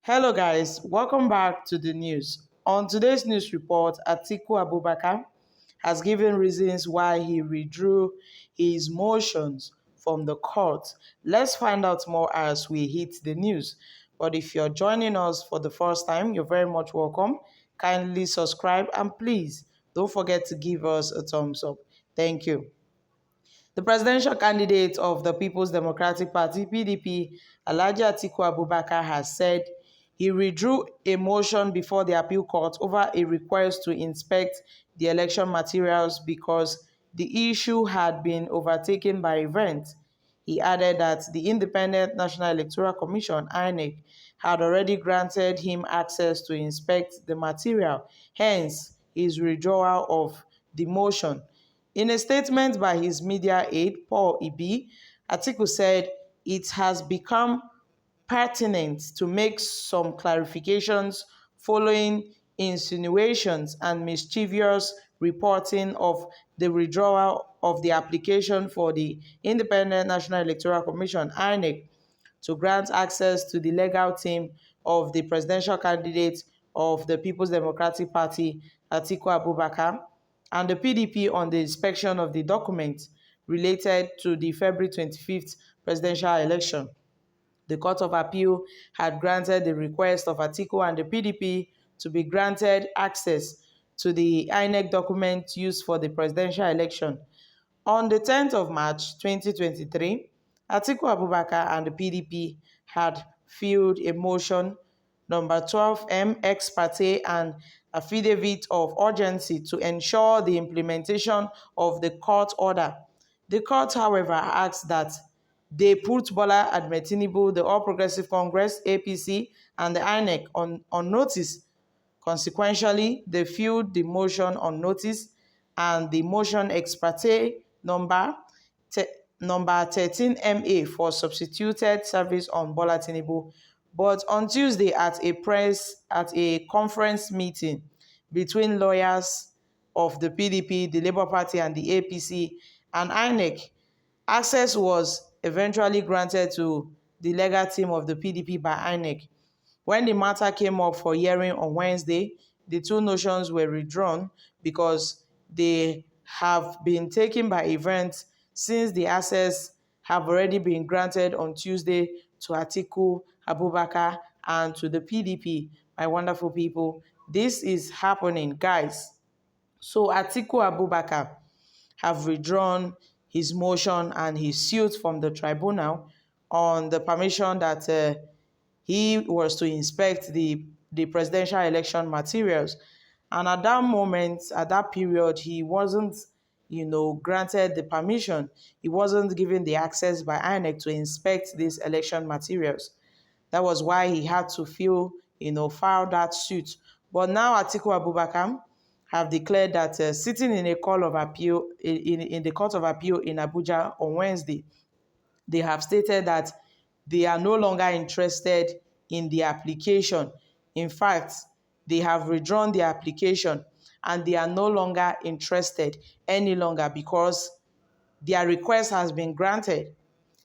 Hello guys, welcome back to the news. On today's news report, Atiku Abubakar has given reasons why he withdrew his motions from the court. Let's find out more as we hit the news. But if you're joining us for the first time, you're very much welcome. Kindly subscribe and please don't forget to give us a thumbs up. Thank you. The presidential candidate of the People's Democratic Party, PDP, Alhaji Atiku Abubakar, has said he withdrew a motion before the appeal court over a request to inspect the election materials because the issue had been overtaken by events. He added that the Independent National Electoral Commission (INEC) had already granted him access to inspect the material, hence his withdrawal of the motion. In a statement by his media aide, Paul Ibi, Atiku said it has become pertinent to make some clarifications following insinuations and mischievous reporting of the withdrawal of the application for the Independent National Electoral Commission (INEC) to grant access to the legal team of the presidential candidate of the People's Democratic Party, Atiku Abubakar, and the PDP on the inspection of the documents related to the February 25th presidential election. The Court of Appeal had granted the request of Atiku and the PDP to be granted access to the INEC documents used for the presidential election. On the 10th of March 2023, Atiku Abubakar and the PDP had filed a motion number 12M ex parte and affidavit of urgency to ensure the implementation of the court order. The court, however, asked that they put Bola Ahmed Tinubu, the All Progressive Congress, APC, and the INEC on notice. Consequently, they filed the motion on notice and the motion ex parte number 13MA for substituted service on Bola Tinubu. But on Tuesday at a conference meeting between lawyers of the PDP, the Labour Party, and the APC and INEC, access was eventually granted to the legal team of the PDP by INEC. When the matter came up for hearing on Wednesday, the two motions were withdrawn because they have been taken by events since the access have already been granted on Tuesday to Atiku Abubakar and to the PDP. My wonderful people, this is happening, guys. So Atiku Abubakar have withdrawn his motion and his suit from the tribunal on the permission that he was to inspect the presidential election materials. And at that moment, at that period, he wasn't, granted the permission. He wasn't given the access by INEC to inspect these election materials. That was why he had to file that suit. But now Atiku Abubakar have declared that sitting in a court of appeal in the Court of Appeal in Abuja on Wednesday, they have stated that they are no longer interested in the application. In fact, they have withdrawn the application and they are no longer interested any longer because their request has been granted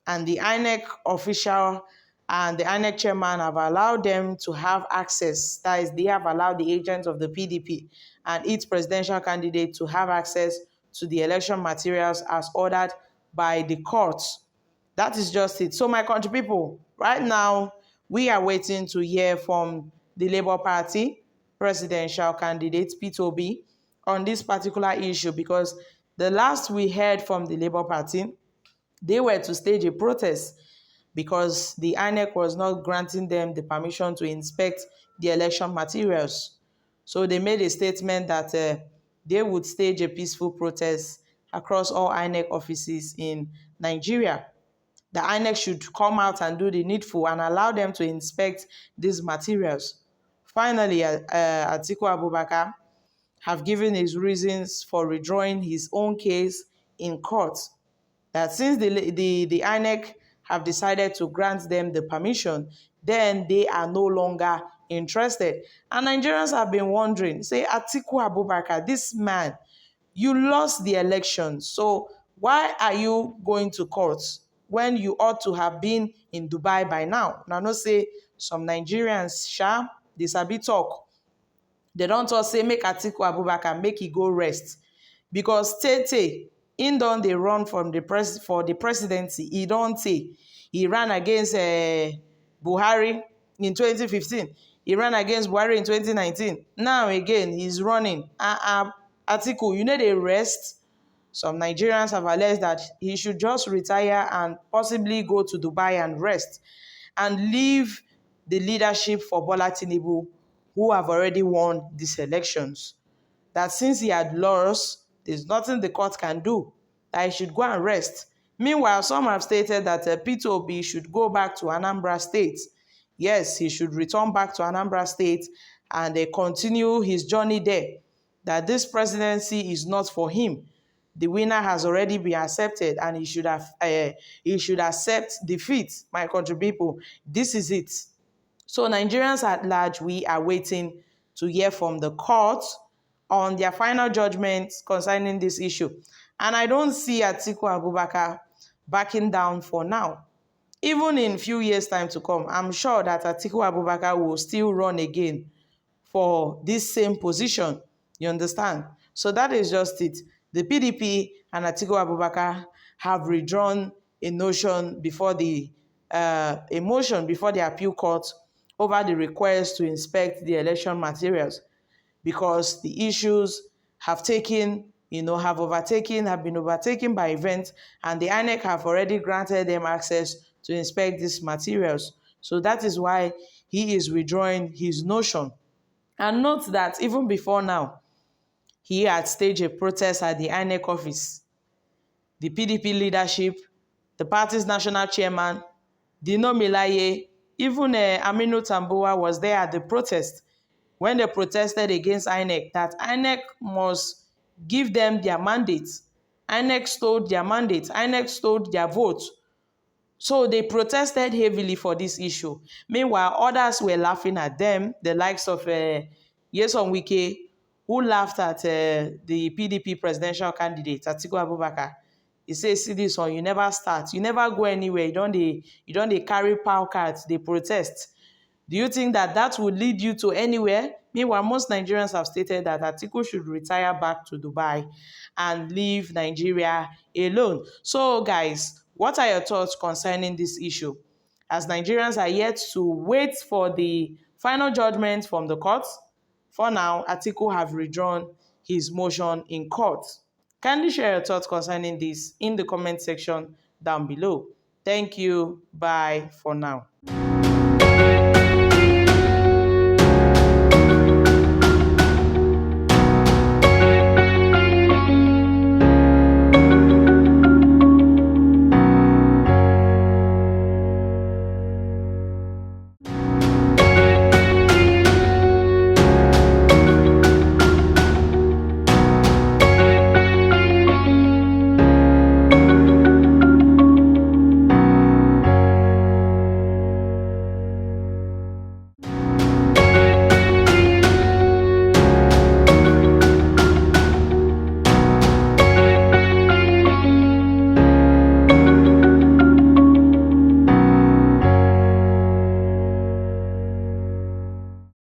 and the INEC official and the INEC chairman have allowed them to have access. That is, they have allowed the agents of the PDP and its presidential candidate to have access to the election materials as ordered by the courts. That is just it. So my country people, right now, we are waiting to hear from the Labour Party presidential candidate, Peter Obi, on this particular issue because the last we heard from the Labour Party, they were to stage a protest because the INEC was not granting them the permission to inspect the election materials. So they made a statement that they would stage a peaceful protest across all INEC offices in Nigeria. The INEC should come out and do the needful and allow them to inspect these materials. Finally, Atiku Abubakar have given his reasons for withdrawing his own case in court. That since the INEC have decided to grant them the permission, then they are no longer interested. And Nigerians have been wondering, say, Atiku Abubakar, this man, you lost the election, so why are you going to court when you ought to have been in Dubai by now? Now, no say some Nigerians, they sabi talk. They don't talk say make Atiku Abubakar make he go rest. Because Tete, in don dey run from for the presidency, he don't say. He ran against Buhari in 2015. He ran against Buhari in 2019. Now again, he's running. Atiku, you know they rest. Some Nigerians have alleged that he should just retire and possibly go to Dubai and rest and leave the leadership for Bola Tinubu, who have already won these elections. That since he had lost, there's nothing the court can do, that he should go and rest. Meanwhile, some have stated that Peter Obi should go back to Anambra State. Yes, he should return back to Anambra State and continue his journey there. That this presidency is not for him. The winner has already been accepted, and he should accept defeat. My country people, this is it. So Nigerians at large, we are waiting to hear from the court on their final judgment concerning this issue. And I don't see Atiku Abubakar backing down for now. Even in few years' time to come, I'm sure that Atiku Abubakar will still run again for this same position. You understand? So that is just it. The PDP and Atiku Abubakar have withdrawn a motion before the appeal court over the request to inspect the election materials, because the issues have been overtaken by events, and the INEC have already granted them access to inspect these materials. So that is why he is withdrawing his motion. And note that even before now, he had staged a protest at the INEC office. The PDP leadership, the party's national chairman, Dino Melaye, even Aminu Tambuwa was there at the protest when they protested against INEC, that INEC must give them their mandate. INEC stole their mandate. INEC stole their vote. So they protested heavily for this issue. Meanwhile, others were laughing at them, the likes of Nyesom Wike, who laughed at the PDP presidential candidate, Atiku Abubakar. He says, see this one, you never start. You never go anywhere. You don't carry power cards. They protest. Do you think that would lead you to anywhere? Meanwhile, most Nigerians have stated that Atiku should retire back to Dubai and leave Nigeria alone. So, guys, what are your thoughts concerning this issue? As Nigerians are yet to wait for the final judgment from the court, for now, Atiku have withdrawn his motion in court. Kindly share your thoughts concerning this in the comment section down below. Thank you. Bye for now.